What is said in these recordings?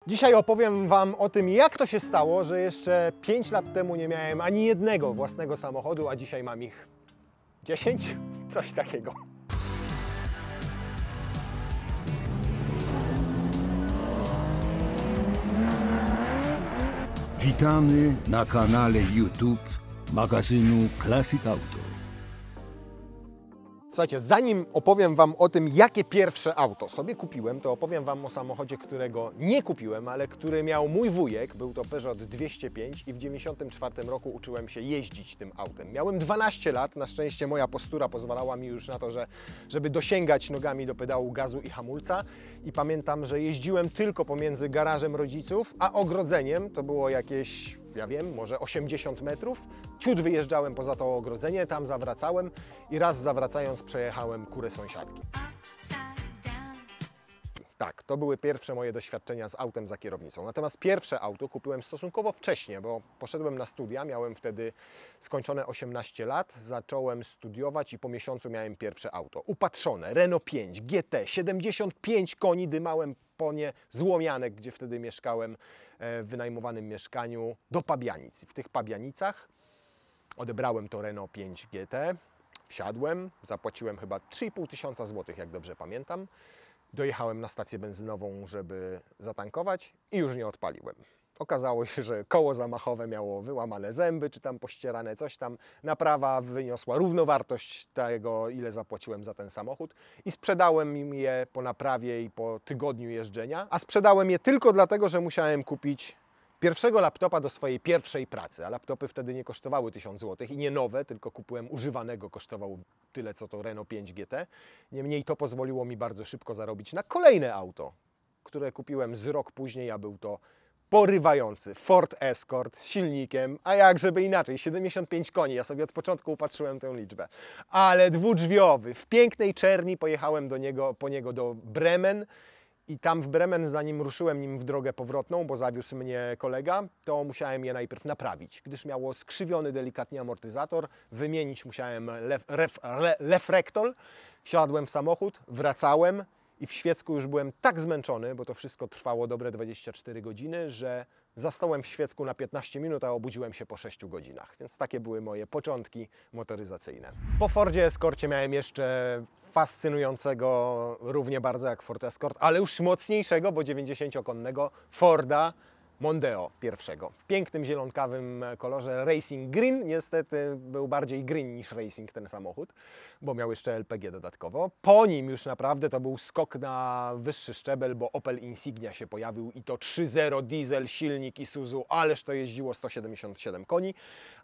Dzisiaj opowiem Wam o tym, jak to się stało, że jeszcze 5 lat temu nie miałem ani jednego własnego samochodu, a dzisiaj mam ich 10? Coś takiego. Witamy na kanale YouTube magazynu Classic Auto. Słuchajcie, zanim opowiem Wam o tym, jakie pierwsze auto sobie kupiłem, to opowiem Wam o samochodzie, którego nie kupiłem, ale który miał mój wujek. Był to Peugeot 205 i w 1994 roku uczyłem się jeździć tym autem. Miałem 12 lat, na szczęście moja postura pozwalała mi już na to, żeby dosięgać nogami do pedału gazu i hamulca. I pamiętam, że jeździłem tylko pomiędzy garażem rodziców, a ogrodzeniem, to było jakieś, ja wiem, może 80 metrów. Ciut wyjeżdżałem poza to ogrodzenie, tam zawracałem i raz zawracając przejechałem kurę sąsiadki. Tak, to były pierwsze moje doświadczenia z autem za kierownicą. Natomiast pierwsze auto kupiłem stosunkowo wcześnie, bo poszedłem na studia, miałem wtedy skończone 18 lat, zacząłem studiować i po miesiącu miałem pierwsze auto. Upatrzone, Renault 5 GT, 75 koni, dymałem po nie z Łomianek, gdzie wtedy mieszkałem w wynajmowanym mieszkaniu, do Pabianic. W tych Pabianicach odebrałem to Renault 5 GT, wsiadłem, zapłaciłem chyba 3,5 tysiąca złotych, jak dobrze pamiętam. Dojechałem na stację benzynową, żeby zatankować i już nie odpaliłem. Okazało się, że koło zamachowe miało wyłamane zęby, czy tam pościerane coś tam. Naprawa wyniosła równowartość tego, ile zapłaciłem za ten samochód i sprzedałem im je po naprawie i po tygodniu jeżdżenia. A sprzedałem je tylko dlatego, że musiałem kupić pierwszego laptopa do swojej pierwszej pracy, a laptopy wtedy nie kosztowały 1000 zł i nie nowe, tylko kupiłem używanego, kosztował tyle co to Renault 5 GT. Niemniej to pozwoliło mi bardzo szybko zarobić na kolejne auto, które kupiłem z rok później, a był to porywający Ford Escort z silnikiem, a jak żeby inaczej, 75 koni, ja sobie od początku upatrzyłem tę liczbę, ale dwudrzwiowy, w pięknej czerni. Pojechałem po niego do Bremen. I tam w Bremen, zanim ruszyłem nim w drogę powrotną, bo zawiózł mnie kolega, to musiałem je najpierw naprawić, gdyż miało skrzywiony delikatnie amortyzator, wymienić musiałem lefrektol. Wsiadłem w samochód, wracałem i w Świecku już byłem tak zmęczony, bo to wszystko trwało dobre 24 godziny, że zasnąłem w Świecku na 15 minut, a obudziłem się po 6 godzinach. Więc takie były moje początki motoryzacyjne. Po Fordzie Escorcie miałem jeszcze fascynującego równie bardzo jak Ford Escort, ale już mocniejszego, bo 90-konnego Forda Mondeo pierwszego. W pięknym zielonkawym kolorze Racing Green. Niestety był bardziej green niż racing ten samochód, bo miał jeszcze LPG dodatkowo. Po nim już naprawdę to był skok na wyższy szczebel, bo Opel Insignia się pojawił i to 3.0 diesel, silnik Isuzu, ależ to jeździło 177 koni.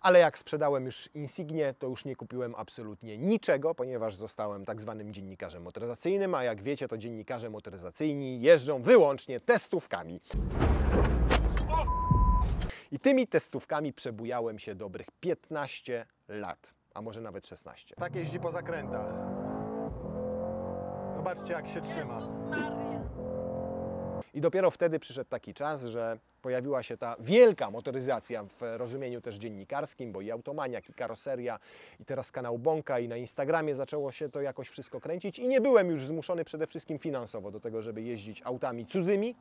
Ale jak sprzedałem już Insignię, to już nie kupiłem absolutnie niczego, ponieważ zostałem tak zwanym dziennikarzem motoryzacyjnym, a jak wiecie, to dziennikarze motoryzacyjni jeżdżą wyłącznie testówkami. I tymi testówkami przebujałem się dobrych 15 lat, a może nawet 16. Tak jeździ po zakrętach. Zobaczcie, jak się trzyma. I dopiero wtedy przyszedł taki czas, że pojawiła się ta wielka motoryzacja w rozumieniu też dziennikarskim, bo i Automaniak, i Karoseria, i teraz kanał Bąka, i na Instagramie zaczęło się to jakoś wszystko kręcić i nie byłem już zmuszony przede wszystkim finansowo do tego, żeby jeździć autami cudzymi,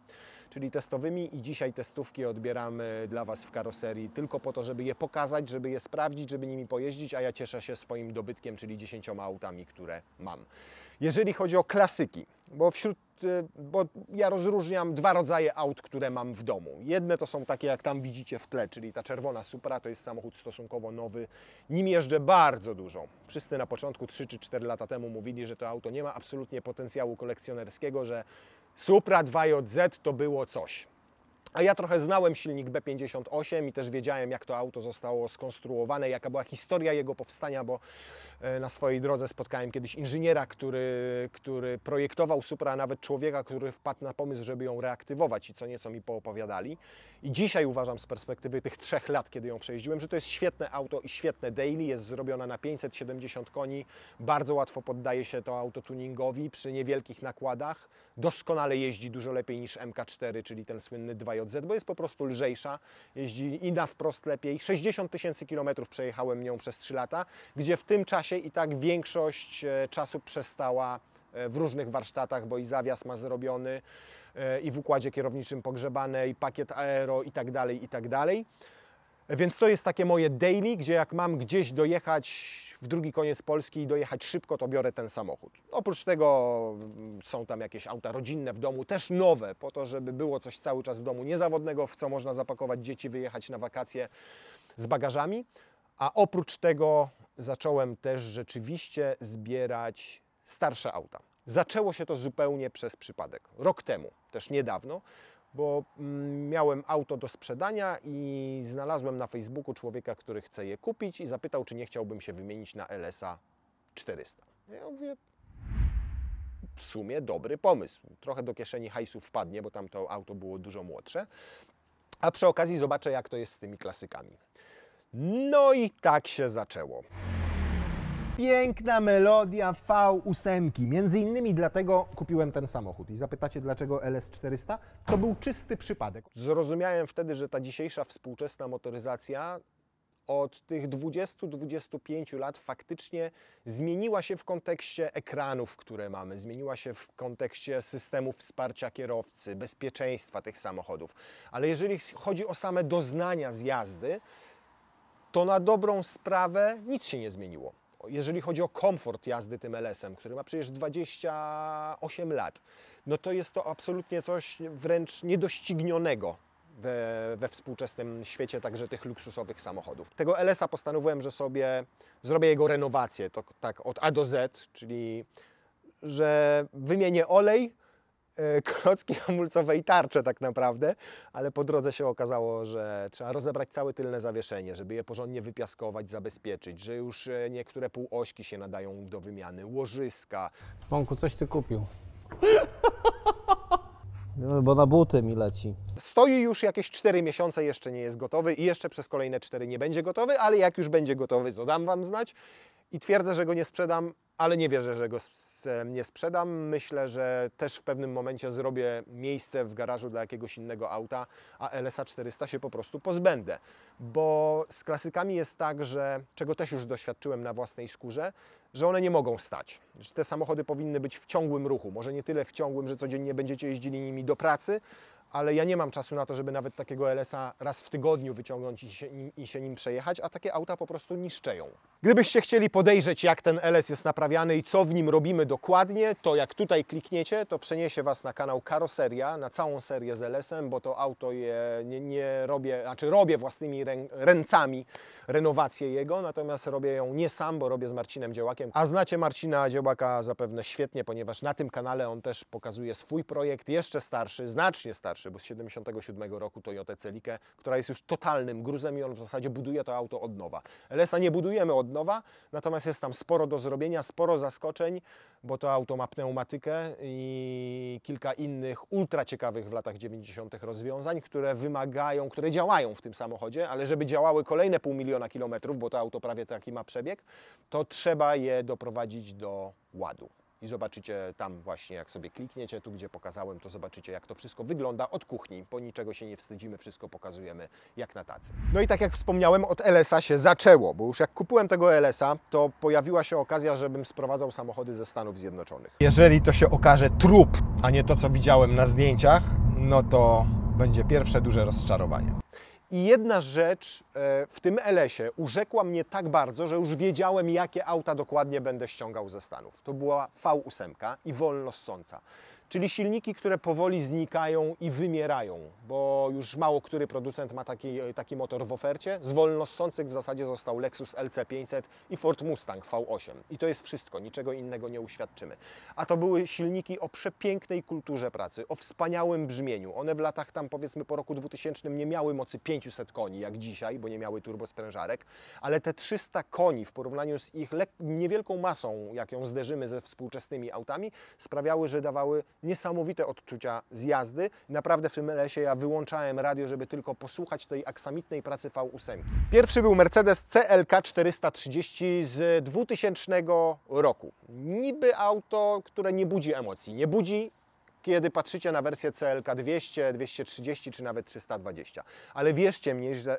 czyli testowymi, i dzisiaj testówki odbieramy dla Was w Karoserii tylko po to, żeby je pokazać, żeby je sprawdzić, żeby nimi pojeździć, a ja cieszę się swoim dobytkiem, czyli 10 autami, które mam. Jeżeli chodzi o klasyki, bo ja rozróżniam dwa rodzaje aut, które mam w domu. Jedne to są takie, jak tam widzicie w tle, czyli ta czerwona Supra, to jest samochód stosunkowo nowy. Nim jeżdżę bardzo dużo. Wszyscy na początku 3 czy 4 lata temu mówili, że to auto nie ma absolutnie potencjału kolekcjonerskiego, że Supra 2JZ to było coś. A ja trochę znałem silnik B58 i też wiedziałem, jak to auto zostało skonstruowane, jaka była historia jego powstania, bo na swojej drodze spotkałem kiedyś inżyniera, który projektował Supra, a nawet człowieka, który wpadł na pomysł, żeby ją reaktywować, i co nieco mi poopowiadali. I dzisiaj uważam z perspektywy tych 3 lat, kiedy ją przejeździłem, że to jest świetne auto i świetne daily. Jest zrobiona na 570 koni, bardzo łatwo poddaje się to auto tuningowi przy niewielkich nakładach. Doskonale jeździ, dużo lepiej niż MK4, czyli ten słynny 2JZ, bo jest po prostu lżejsza, jeździ i na wprost lepiej. 60 000 kilometrów przejechałem nią przez 3 lata, gdzie w tym czasie i tak większość czasu przestała w różnych warsztatach, bo i zawias ma zrobiony, i w układzie kierowniczym pogrzebane, i pakiet aero i tak dalej, i tak dalej. Więc to jest takie moje daily, gdzie jak mam gdzieś dojechać w drugi koniec Polski i dojechać szybko, to biorę ten samochód. Oprócz tego są tam jakieś auta rodzinne w domu, też nowe, po to, żeby było coś cały czas w domu niezawodnego, w co można zapakować dzieci, wyjechać na wakacje z bagażami. A oprócz tego zacząłem też rzeczywiście zbierać starsze auta. Zaczęło się to zupełnie przez przypadek. Rok temu, też niedawno, bo miałem auto do sprzedania i znalazłem na Facebooku człowieka, który chce je kupić i zapytał, czy nie chciałbym się wymienić na LS-a 400. Ja mówię, w sumie dobry pomysł. Trochę do kieszeni hajsu wpadnie, bo tam to auto było dużo młodsze. A przy okazji zobaczę, jak to jest z tymi klasykami. No i tak się zaczęło. Piękna melodia V8. Między innymi dlatego kupiłem ten samochód. I zapytacie, dlaczego LS400? To był czysty przypadek. Zrozumiałem wtedy, że ta dzisiejsza współczesna motoryzacja od tych 20-25 lat faktycznie zmieniła się w kontekście ekranów, które mamy, zmieniła się w kontekście systemów wsparcia kierowcy, bezpieczeństwa tych samochodów. Ale jeżeli chodzi o same doznania z jazdy, to na dobrą sprawę nic się nie zmieniło. Jeżeli chodzi o komfort jazdy tym LS-em, który ma przecież 28 lat, no to jest to absolutnie coś wręcz niedoścignionego we współczesnym świecie, także tych luksusowych samochodów. Tego LS-a postanowiłem, że sobie zrobię jego renowację, to tak od A do Z, czyli że wymienię olej, klocki hamulcowe i tarcze tak naprawdę, ale po drodze się okazało, że trzeba rozebrać całe tylne zawieszenie, żeby je porządnie wypiaskować, zabezpieczyć, że już niektóre półośki się nadają do wymiany, łożyska. Monku, coś ty kupił. No, bo na buty mi leci. Stoi już jakieś 4 miesiące, jeszcze nie jest gotowy i jeszcze przez kolejne 4 nie będzie gotowy, ale jak już będzie gotowy, to dam Wam znać i twierdzę, że go nie sprzedam, ale nie wierzę, że go nie sprzedam. Myślę, że też w pewnym momencie zrobię miejsce w garażu dla jakiegoś innego auta, a LS-a 400 się po prostu pozbędę. Bo z klasykami jest tak, że, czego też już doświadczyłem na własnej skórze, że one nie mogą stać. Że te samochody powinny być w ciągłym ruchu. Może nie tyle w ciągłym, że codziennie będziecie jeździli nimi do pracy, ale ja nie mam czasu na to, żeby nawet takiego LS-a raz w tygodniu wyciągnąć i się nim przejechać, a takie auta po prostu niszczeją. Gdybyście chcieli podejrzeć, jak ten LS jest naprawiany i co w nim robimy dokładnie, to jak tutaj klikniecie, to przeniesie Was na kanał Karoseria, na całą serię z LS-em, bo to auto nie robię, znaczy robię własnymi ręcami renowację jego, natomiast robię ją nie sam, bo robię z Marcinem Dziełakiem. A znacie Marcina Dziełaka zapewne świetnie, ponieważ na tym kanale on też pokazuje swój projekt, jeszcze starszy, znacznie starszy, bo z 77 roku Toyotę Celikę, która jest już totalnym gruzem i on w zasadzie buduje to auto od nowa. LS-a nie budujemy od nowa, natomiast jest tam sporo do zrobienia, sporo zaskoczeń, bo to auto ma pneumatykę i kilka innych ultra ciekawych w latach 90. rozwiązań, które wymagają, które działają w tym samochodzie, ale żeby działały kolejne 500 000 kilometrów, bo to auto prawie taki ma przebieg, to trzeba je doprowadzić do ładu. I zobaczycie tam właśnie, jak sobie klikniecie, tu gdzie pokazałem, to zobaczycie, jak to wszystko wygląda od kuchni. Po niczego się nie wstydzimy, wszystko pokazujemy jak na tacy. No i tak jak wspomniałem, od LS-a się zaczęło, bo już jak kupiłem tego LS-a, to pojawiła się okazja, żebym sprowadzał samochody ze Stanów Zjednoczonych. Jeżeli to się okaże trup, a nie to, co widziałem na zdjęciach, no to będzie pierwsze duże rozczarowanie. I jedna rzecz w tym LS-ie urzekła mnie tak bardzo, że już wiedziałem, jakie auta dokładnie będę ściągał ze Stanów. To była V8 i wolno ssąca. Czyli silniki, które powoli znikają i wymierają, bo już mało który producent ma taki motor w ofercie. Z wolno ssących w zasadzie został Lexus LC500 i Ford Mustang V8. I to jest wszystko, niczego innego nie uświadczymy. A to były silniki o przepięknej kulturze pracy, o wspaniałym brzmieniu. One w latach tam powiedzmy po roku 2000 nie miały mocy 500 koni jak dzisiaj, bo nie miały turbosprężarek, ale te 300 koni w porównaniu z ich niewielką masą, jak ją zderzymy ze współczesnymi autami, sprawiały, że dawały niesamowite odczucia z jazdy. Naprawdę w tym LS-ie ja wyłączałem radio, żeby tylko posłuchać tej aksamitnej pracy V8. Pierwszy był Mercedes CLK 430 z 2000 roku. Niby auto, które nie budzi emocji. Nie budzi kiedy patrzycie na wersję CLK 200, 230 czy nawet 320. Ale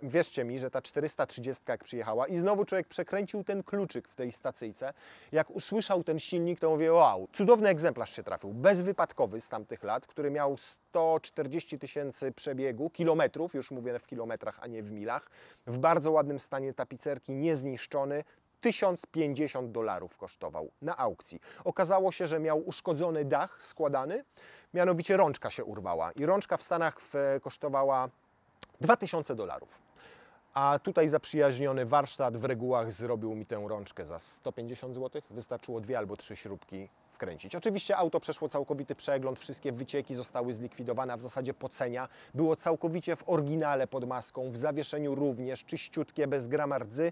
wierzcie mi, że ta 430 jak przyjechała i znowu człowiek przekręcił ten kluczyk w tej stacyjce, jak usłyszał ten silnik, to mówię, wow, cudowny egzemplarz się trafił, bezwypadkowy z tamtych lat, który miał 140 000 przebiegu, kilometrów, już mówię w kilometrach, a nie w milach, w bardzo ładnym stanie tapicerki, niezniszczony. $1050 kosztował na aukcji. Okazało się, że miał uszkodzony dach składany, mianowicie rączka się urwała i rączka w Stanach kosztowała $2000. A tutaj zaprzyjaźniony warsztat w regułach zrobił mi tę rączkę za 150 zł. Wystarczyło 2 albo 3 śrubki wkręcić. Oczywiście auto przeszło całkowity przegląd, wszystkie wycieki zostały zlikwidowane, a w zasadzie pocenia. Było całkowicie w oryginale pod maską, w zawieszeniu również, czyściutkie, bez grama rdzy.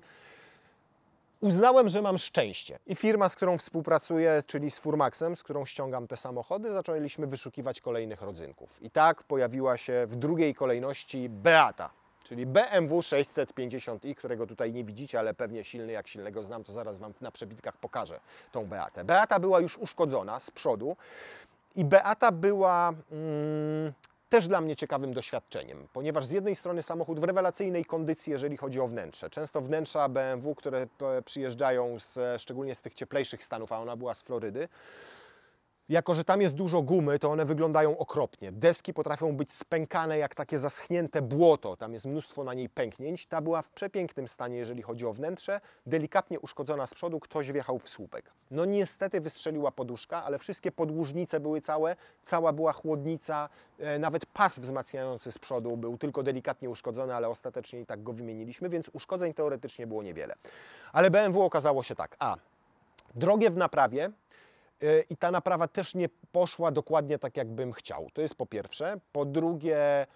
Uznałem, że mam szczęście i firma, z którą współpracuję, czyli z Furmaxem, z którą ściągam te samochody, zaczęliśmy wyszukiwać kolejnych rodzynków. I tak pojawiła się w drugiej kolejności Beata, czyli BMW 650i, którego tutaj nie widzicie, ale pewnie silny, jak silnego znam, to zaraz Wam na przebitkach pokażę tą Beatę. Beata była już uszkodzona z przodu i Beata była też dla mnie ciekawym doświadczeniem, ponieważ z jednej strony samochód w rewelacyjnej kondycji, jeżeli chodzi o wnętrze. Często wnętrza BMW, które przyjeżdżają szczególnie z tych cieplejszych stanów, a ona była z Florydy, jako że tam jest dużo gumy, to one wyglądają okropnie. Deski potrafią być spękane jak takie zaschnięte błoto, tam jest mnóstwo na niej pęknięć. Ta była w przepięknym stanie, jeżeli chodzi o wnętrze, delikatnie uszkodzona z przodu, ktoś wjechał w słupek. No niestety wystrzeliła poduszka, ale wszystkie podłużnice były całe, cała była chłodnica, nawet pas wzmacniający z przodu był tylko delikatnie uszkodzony, ale ostatecznie i tak go wymieniliśmy, więc uszkodzeń teoretycznie było niewiele. Ale BMW okazało się tak, drogie w naprawie, i ta naprawa też nie poszła dokładnie tak, jak bym chciał. To jest po pierwsze. Po drugie,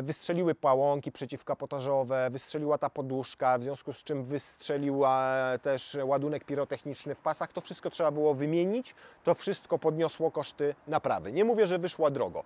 wystrzeliły pałąki przeciwkapotażowe, wystrzeliła ta poduszka, w związku z czym wystrzeliła też ładunek pirotechniczny w pasach. To wszystko trzeba było wymienić, to wszystko podniosło koszty naprawy. Nie mówię, że wyszła drogo.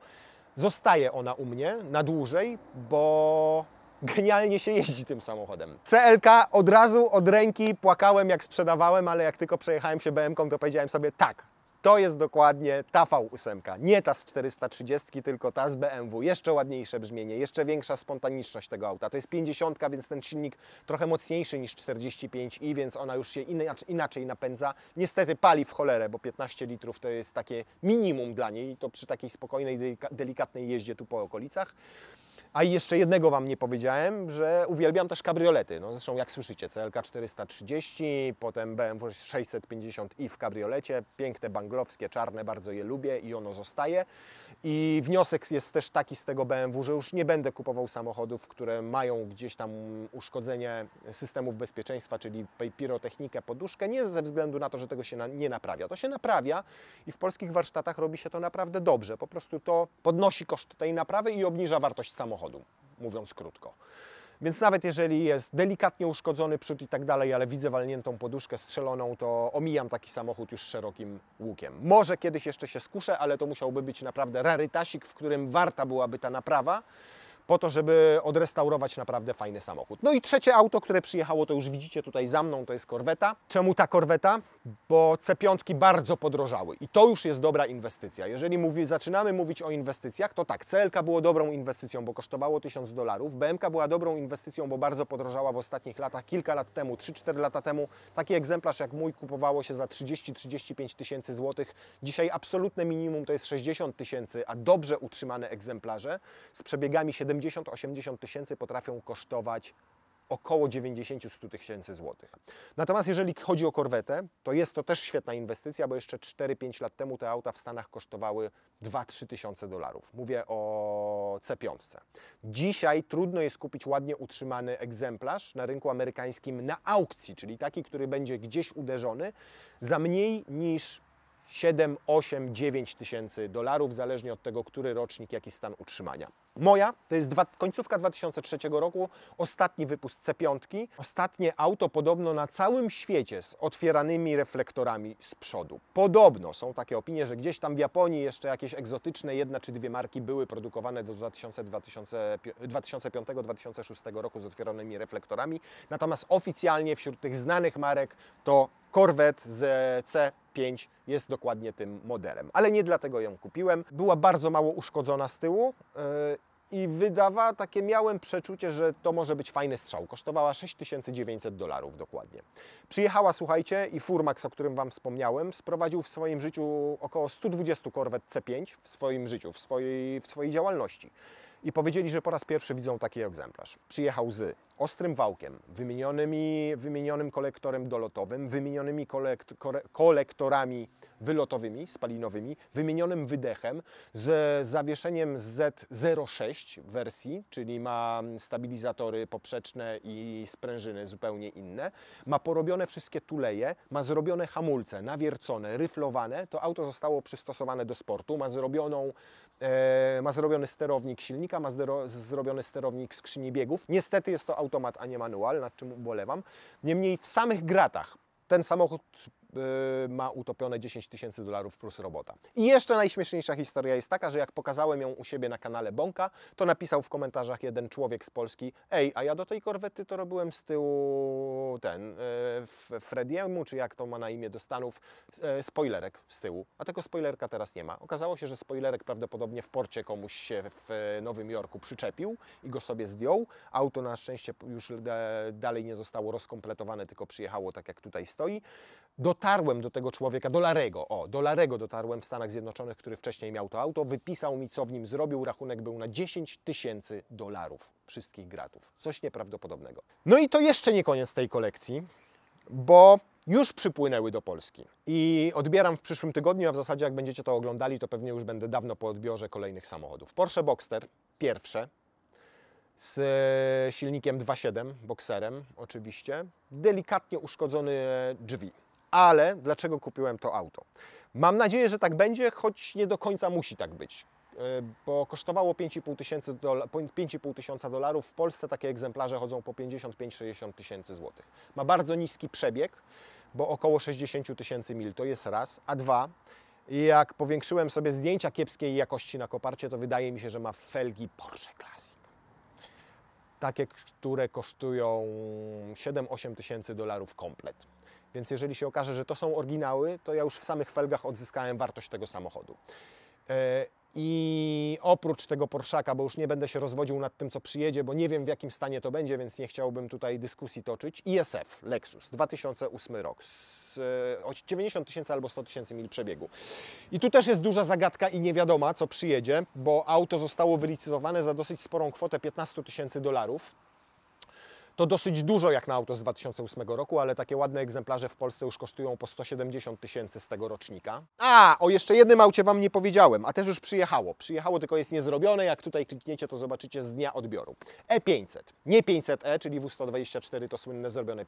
Zostaje ona u mnie na dłużej, bo genialnie się jeździ tym samochodem. CLK od razu, od ręki płakałem, jak sprzedawałem, ale jak tylko przejechałem się BM-ką, to powiedziałem sobie tak, to jest dokładnie ta V8, nie ta z 430, tylko ta z BMW. Jeszcze ładniejsze brzmienie, jeszcze większa spontaniczność tego auta. To jest 50, więc ten silnik trochę mocniejszy niż 45i, więc ona już się inaczej napędza. Niestety pali w cholerę, bo 15 litrów to jest takie minimum dla niej, to przy takiej spokojnej, delikatnej jeździe tu po okolicach. A i jeszcze jednego Wam nie powiedziałem, że uwielbiam też kabriolety. No zresztą jak słyszycie, CLK 430, potem BMW 650i w kabriolecie. Piękne, banglowskie, czarne, bardzo je lubię i ono zostaje. I wniosek jest też taki z tego BMW, że już nie będę kupował samochodów, które mają gdzieś tam uszkodzenie systemów bezpieczeństwa, czyli pirotechnikę, poduszkę, nie ze względu na to, że tego się nie naprawia. To się naprawia i w polskich warsztatach robi się to naprawdę dobrze. Po prostu to podnosi koszt tej naprawy i obniża wartość samochodu, mówiąc krótko. Więc nawet jeżeli jest delikatnie uszkodzony przód i tak dalej, ale widzę walniętą poduszkę strzeloną, to omijam taki samochód już szerokim łukiem. Może kiedyś jeszcze się skuszę, ale to musiałby być naprawdę rarytasik, w którym warta byłaby ta naprawa, po to, żeby odrestaurować naprawdę fajny samochód. No i trzecie auto, które przyjechało, to już widzicie tutaj za mną, to jest Corvetta. Czemu ta Corvetta? Bo C5 bardzo podrożały i to już jest dobra inwestycja. Jeżeli zaczynamy mówić o inwestycjach, to tak, CLK było dobrą inwestycją, bo kosztowało $1000. BMK była dobrą inwestycją, bo bardzo podrożała w ostatnich latach. Kilka lat temu, 3-4 lata temu, taki egzemplarz jak mój kupowało się za 30-35 tysięcy złotych. Dzisiaj absolutne minimum to jest 60 tysięcy, a dobrze utrzymane egzemplarze z przebiegami 70-80 tysięcy potrafią kosztować około 90-100 tysięcy złotych. Natomiast jeżeli chodzi o Corvettę, to jest to też świetna inwestycja, bo jeszcze 4-5 lat temu te auta w Stanach kosztowały 2-3 tysiące dolarów. Mówię o C5. Dzisiaj trudno jest kupić ładnie utrzymany egzemplarz na rynku amerykańskim na aukcji, czyli taki, który będzie gdzieś uderzony, za mniej niż 7, 8, 9 tysięcy dolarów, zależnie od tego, który rocznik, jaki stan utrzymania. Moja to jest końcówka 2003 roku, ostatni wypust C5. Ostatnie auto podobno na całym świecie z otwieranymi reflektorami z przodu. Podobno są takie opinie, że gdzieś tam w Japonii jeszcze jakieś egzotyczne 1 czy 2 marki były produkowane do 2005-2006 roku z otwieranymi reflektorami. Natomiast oficjalnie wśród tych znanych marek to Corvette z C5 jest dokładnie tym modelem, ale nie dlatego ją kupiłem. Była bardzo mało uszkodzona z tyłu i wydawała takie, miałem przeczucie, że to może być fajny strzał. Kosztowała $6900 dokładnie. Przyjechała, słuchajcie, i Furmax, o którym Wam wspomniałem, sprowadził w swoim życiu około 120 Corvette C5 w swoim życiu, w swojej działalności. I powiedzieli, że po raz pierwszy widzą taki egzemplarz. Przyjechał z ostrym wałkiem, wymienionym kolektorem dolotowym, wymienionymi kolektorami wylotowymi, spalinowymi, wymienionym wydechem, z zawieszeniem Z06 wersji, czyli ma stabilizatory poprzeczne i sprężyny zupełnie inne. Ma porobione wszystkie tuleje, ma zrobione hamulce, nawiercone, ryflowane. To auto zostało przystosowane do sportu, ma zrobiony sterownik silnika, ma zrobiony sterownik skrzyni biegów. Niestety jest to automat, a nie manual, nad czym ubolewam. Niemniej w samych gratach ten samochód ma utopione $10 000 plus robota. I jeszcze najśmieszniejsza historia jest taka, że jak pokazałem ją u siebie na kanale Bąka, to napisał w komentarzach jeden człowiek z Polski: ej, a ja do tej korwety to robiłem z tyłu Frediemu, czy jak to ma na imię do Stanów, spoilerek z tyłu, a tego spoilerka teraz nie ma. Okazało się, że spoilerek prawdopodobnie w porcie komuś się w Nowym Jorku przyczepił i go sobie zdjął. Auto na szczęście już dalej nie zostało rozkompletowane, tylko przyjechało tak jak tutaj stoi. Dotarłem do tego człowieka, do Larego dotarłem w Stanach Zjednoczonych, który wcześniej miał to auto, wypisał mi, co w nim zrobił, rachunek był na $10 000 wszystkich gratów. Coś nieprawdopodobnego. No i to jeszcze nie koniec tej kolekcji, bo już przypłynęły do Polski i odbieram w przyszłym tygodniu, a w zasadzie jak będziecie to oglądali, to pewnie już będę dawno po odbiorze kolejnych samochodów. Porsche Boxster, pierwsze, z silnikiem 2.7, bokserem oczywiście, delikatnie uszkodzone drzwi. Ale dlaczego kupiłem to auto? Mam nadzieję, że tak będzie, choć nie do końca musi tak być, bo kosztowało $5,5 tysiąca. W Polsce takie egzemplarze chodzą po 55-60 tysięcy złotych. Ma bardzo niski przebieg, bo około 60 000 mil, to jest raz, a dwa, jak powiększyłem sobie zdjęcia kiepskiej jakości na koparcie, to wydaje mi się, że ma felgi Porsche Classic. Takie, które kosztują $7-8 tysięcy komplet. Więc jeżeli się okaże, że to są oryginały, to ja już w samych felgach odzyskałem wartość tego samochodu. I oprócz tego Porszaka, bo już nie będę się rozwodził nad tym, co przyjedzie, bo nie wiem, w jakim stanie to będzie, więc nie chciałbym tutaj dyskusji toczyć. ISF Lexus, 2008 rok, 90 tysięcy albo 100 tysięcy mil przebiegu. I tu też jest duża zagadka i niewiadoma, co przyjedzie, bo auto zostało wylicytowane za dosyć sporą kwotę $15 000. To dosyć dużo jak na auto z 2008 roku, ale takie ładne egzemplarze w Polsce już kosztują po 170 tysięcy z tego rocznika. O jeszcze jednym aucie Wam nie powiedziałem, a też już przyjechało. Przyjechało, tylko jest niezrobione. Jak tutaj klikniecie, to zobaczycie z dnia odbioru. E500. Nie 500e, czyli W124 to słynne zrobione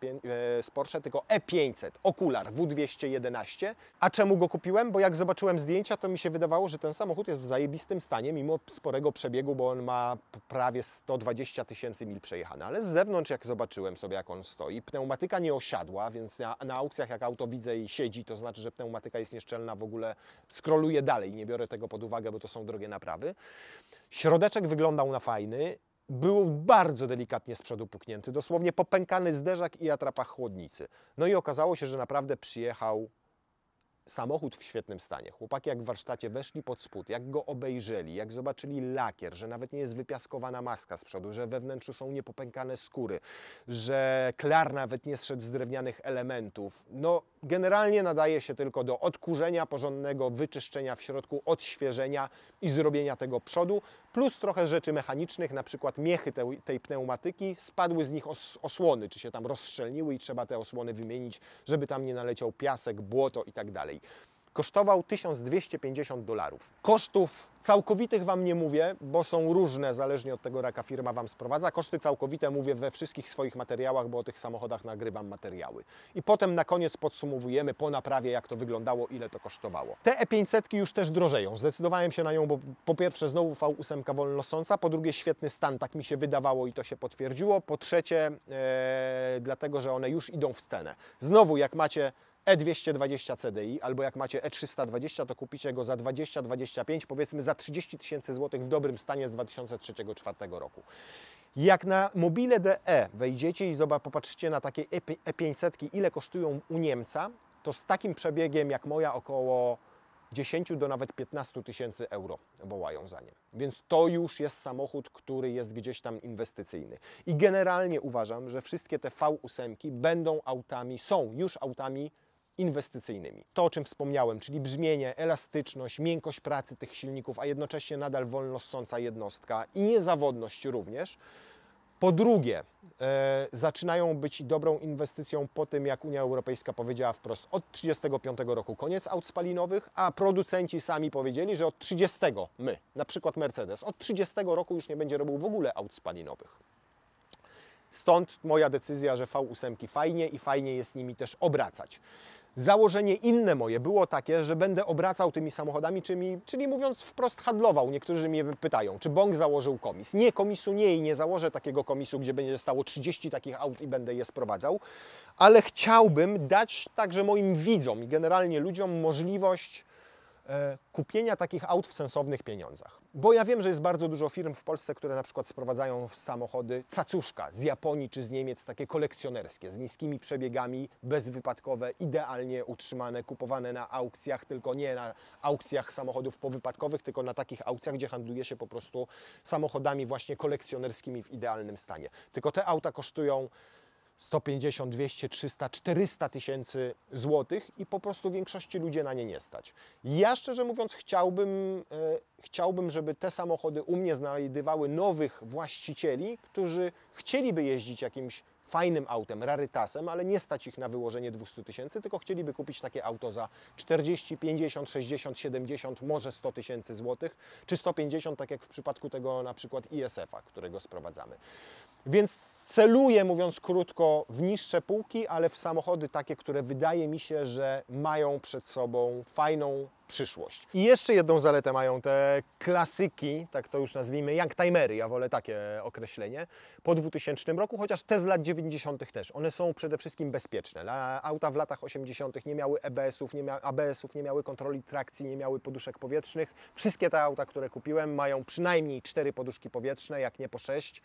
z Porsche, tylko E500. Okular W211. A czemu go kupiłem? Bo jak zobaczyłem zdjęcia, to mi się wydawało, że ten samochód jest w zajebistym stanie, mimo sporego przebiegu, bo on ma prawie 120 tysięcy mil przejechane. Ale z zewnątrz, jak zobaczyłem sobie, jak on stoi, pneumatyka nie osiadła, więc na aukcjach jak auto widzę i siedzi, to znaczy, że pneumatyka jest nieszczelna, w ogóle scrolluję dalej, nie biorę tego pod uwagę, bo to są drogie naprawy. Środeczek wyglądał na fajny, był bardzo delikatnie z przodu puknięty, dosłownie popękany zderzak i atrapa chłodnicy. No i okazało się, że naprawdę przyjechał samochód w świetnym stanie. Chłopaki jak w warsztacie weszli pod spód, jak go obejrzeli, jak zobaczyli lakier, że nawet nie jest wypiaskowana maska z przodu, że we wnętrzu są niepopękane skóry, że klar nawet nie zszedł z drewnianych elementów. No generalnie nadaje się tylko do odkurzenia porządnego, wyczyszczenia w środku, odświeżenia i zrobienia tego przodu, plus trochę rzeczy mechanicznych, na przykład miechy tej pneumatyki, spadły z nich osłony, czy się tam rozszczelniły i trzeba te osłony wymienić, żeby tam nie naleciał piasek, błoto i tak dalej. Kosztował $1250. Kosztów całkowitych Wam nie mówię, bo są różne, zależnie od tego, jaka firma Wam sprowadza. Koszty całkowite mówię we wszystkich swoich materiałach, bo o tych samochodach nagrywam materiały. I potem na koniec podsumowujemy po naprawie, jak to wyglądało, ile to kosztowało. Te E500 już też drożeją. Zdecydowałem się na nią, bo po pierwsze znowu V8 wolnosąca, po drugie świetny stan, tak mi się wydawało i to się potwierdziło. Po trzecie dlatego, że one już idą w cenę. Znowu, jak macie E220 CDI, albo jak macie E320, to kupicie go za 20-25, powiedzmy za 30 tysięcy złotych w dobrym stanie z 2003-2004 roku. Jak na mobile.de wejdziecie i popatrzycie na takie E500, ile kosztują u Niemca, to z takim przebiegiem jak moja około 10 do nawet 15 tysięcy euro wołają za nim. Więc to już jest samochód, który jest gdzieś tam inwestycyjny. I generalnie uważam, że wszystkie te V8 będą autami, są już autami inwestycyjnymi. To, o czym wspomniałem, czyli brzmienie, elastyczność, miękkość pracy tych silników, a jednocześnie nadal wolno ssąca jednostka i niezawodność również. Po drugie, zaczynają być dobrą inwestycją po tym, jak Unia Europejska powiedziała wprost, od 1935 roku koniec aut spalinowych, a producenci sami powiedzieli, że od 30, my, na przykład Mercedes, od 30 roku już nie będzie robił w ogóle aut spalinowych. Stąd moja decyzja, że V8 fajnie i fajnie jest nimi też obracać. Założenie inne moje było takie, że będę obracał tymi samochodami, czyli mówiąc wprost handlował. Niektórzy mnie pytają, czy Bąk założył komis. Nie, komisu nie i nie założę takiego komisu, gdzie będzie stało 30 takich aut i będę je sprowadzał, ale chciałbym dać także moim widzom i generalnie ludziom możliwość kupienia takich aut w sensownych pieniądzach. Bo ja wiem, że jest bardzo dużo firm w Polsce, które na przykład sprowadzają samochody cacuszka z Japonii czy z Niemiec, takie kolekcjonerskie, z niskimi przebiegami, bezwypadkowe, idealnie utrzymane, kupowane na aukcjach, tylko nie na aukcjach samochodów powypadkowych, tylko na takich aukcjach, gdzie handluje się po prostu samochodami właśnie kolekcjonerskimi w idealnym stanie. Tylko te auta kosztują 150, 200, 300, 400 tysięcy złotych i po prostu większości ludzie na nie nie stać. Ja szczerze mówiąc chciałbym, żeby te samochody u mnie znajdywały nowych właścicieli, którzy chcieliby jeździć jakimś fajnym autem, rarytasem, ale nie stać ich na wyłożenie 200 tysięcy, tylko chcieliby kupić takie auto za 40, 50, 60, 70, może 100 tysięcy złotych, czy 150, tak jak w przypadku tego na przykład ISF-a, którego sprowadzamy. Więc celuję, mówiąc krótko, w niższe półki, ale w samochody takie, które wydaje mi się, że mają przed sobą fajną przyszłość. I jeszcze jedną zaletę mają te klasyki, tak to już nazwijmy, youngtimery, ja wolę takie określenie, po 2000 roku, chociaż te z lat 90. też. One są przede wszystkim bezpieczne. Auta w latach 80. nie miały ABS-ów, nie miały kontroli trakcji, nie miały poduszek powietrznych. Wszystkie te auta, które kupiłem, mają przynajmniej 4 poduszki powietrzne, jak nie po 6.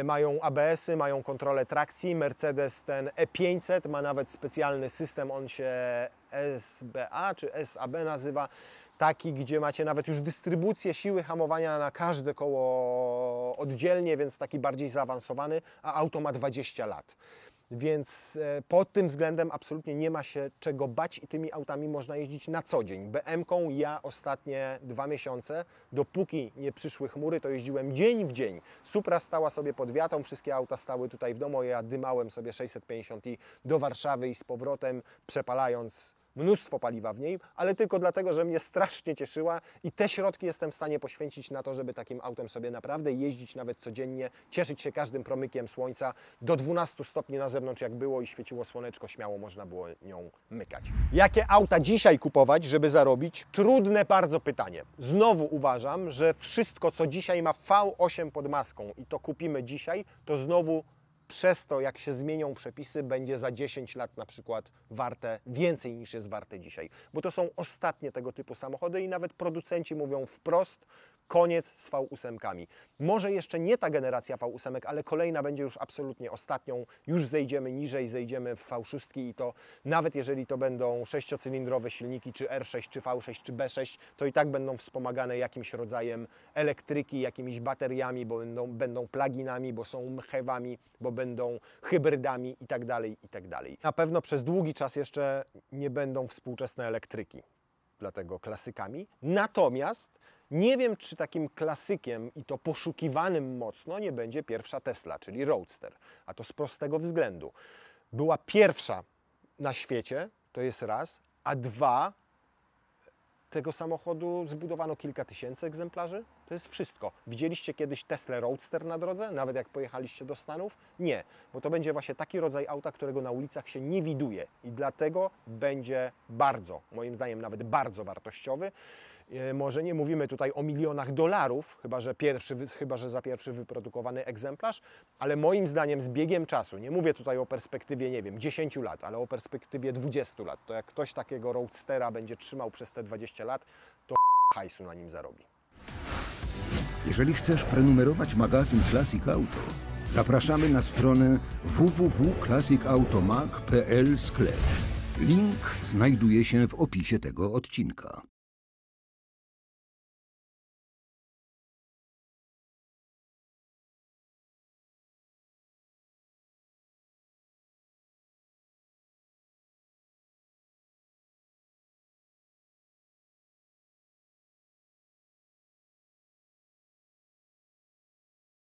Mają ABS-y, mają kontrolę trakcji. Mercedes ten E500 ma nawet specjalny system, on się SBA czy SAB nazywa, taki, gdzie macie nawet już dystrybucję siły hamowania na każde koło oddzielnie, więc taki bardziej zaawansowany, a auto ma 20 lat. Więc pod tym względem absolutnie nie ma się czego bać i tymi autami można jeździć na co dzień. BM-ką ja ostatnie 2 miesiące, dopóki nie przyszły chmury, to jeździłem dzień w dzień. Supra stała sobie pod wiatą, wszystkie auta stały tutaj w domu, ja dymałem sobie 650 i do Warszawy i z powrotem, przepalając mnóstwo paliwa w niej, ale tylko dlatego, że mnie strasznie cieszyła i te środki jestem w stanie poświęcić na to, żeby takim autem sobie naprawdę jeździć nawet codziennie, cieszyć się każdym promykiem słońca. Do 12 stopni na zewnątrz jak było i świeciło słoneczko, śmiało można było nią mykać. Jakie auta dzisiaj kupować, żeby zarobić? Trudne bardzo pytanie. Znowu uważam, że wszystko, co dzisiaj ma V8 pod maską i to kupimy dzisiaj, to znowu przez to, jak się zmienią przepisy, będzie za 10 lat na przykład warte więcej niż jest warte dzisiaj. Bo to są ostatnie tego typu samochody i nawet producenci mówią wprost, koniec z V8-kami. Może jeszcze nie ta generacja V8, ale kolejna będzie już absolutnie ostatnią. Już zejdziemy niżej, zejdziemy w V6 i to nawet jeżeli to będą 6-cylindrowe silniki, czy R6, czy V6, czy B6, to i tak będą wspomagane jakimś rodzajem elektryki, jakimiś bateriami, bo będą pluginami, bo są mchewami, bo będą hybrydami i tak dalej, i tak dalej. Na pewno przez długi czas jeszcze nie będą współczesne elektryki, dlatego klasykami. Natomiast nie wiem, czy takim klasykiem i to poszukiwanym mocno nie będzie pierwsza Tesla, czyli Roadster. A to z prostego względu. Była pierwsza na świecie, to jest raz, a dwa, tego samochodu zbudowano kilka tysięcy egzemplarzy. To jest wszystko. Widzieliście kiedyś Tesla Roadster na drodze, nawet jak pojechaliście do Stanów? Nie, bo to będzie właśnie taki rodzaj auta, którego na ulicach się nie widuje i dlatego będzie bardzo, moim zdaniem nawet bardzo wartościowy. Może nie mówimy tutaj o milionach dolarów, chyba że za pierwszy wyprodukowany egzemplarz, ale moim zdaniem z biegiem czasu, nie mówię tutaj o perspektywie, nie wiem, 10 lat, ale o perspektywie 20 lat, to jak ktoś takiego Roadstera będzie trzymał przez te 20 lat, to hajsu na nim zarobi. Jeżeli chcesz prenumerować magazyn Classic Auto, zapraszamy na stronę www.classicautomag.pl/sklep. Link znajduje się w opisie tego odcinka.